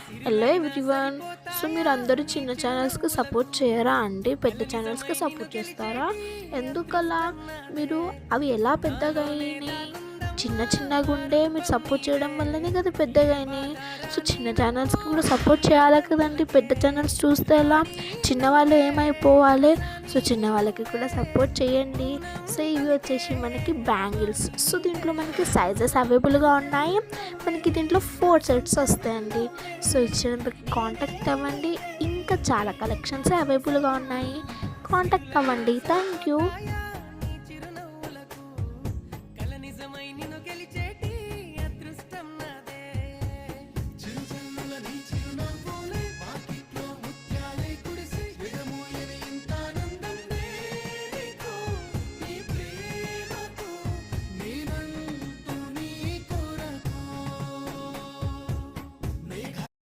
Hello everyone. So మీరు అందరూ చిన్న ఛానల్స్కి సపోర్ట్ చేయరా అండి? పెద్ద ఛానల్స్కి సపోర్ట్ చేస్తారా? ఎందుకలా? మీరు అవి ఎలా పెద్దగా అయినాయి? చిన్న చిన్నగా ఉండే మీరు సపోర్ట్ చేయడం వల్లనే కదా పెద్దగా అయినాయి. సో చిన్న ఛానల్స్కి కూడా సపోర్ట్ చేయాలి కదండి. పెద్ద ఛానల్స్ చూస్తే ఎలా? చిన్నవాళ్ళు ఏమైపోవాలి? సో చిన్న వాళ్ళకి కూడా సపోర్ట్ చేయండి. సో ఇవి వచ్చేసి మనకి బ్యాంగిల్స్. సో దీంట్లో మనకి సైజెస్ అవైలబుల్గా ఉన్నాయి. మనకి దీంట్లో 4 సెట్స్ వస్తాయండి. సో ఇచ్చినందుకు కాంటాక్ట్ అవ్వండి. ఇంకా చాలా కలెక్షన్స్ అవైలబుల్గా ఉన్నాయి. కాంటాక్ట్ అవ్వండి. Thank you.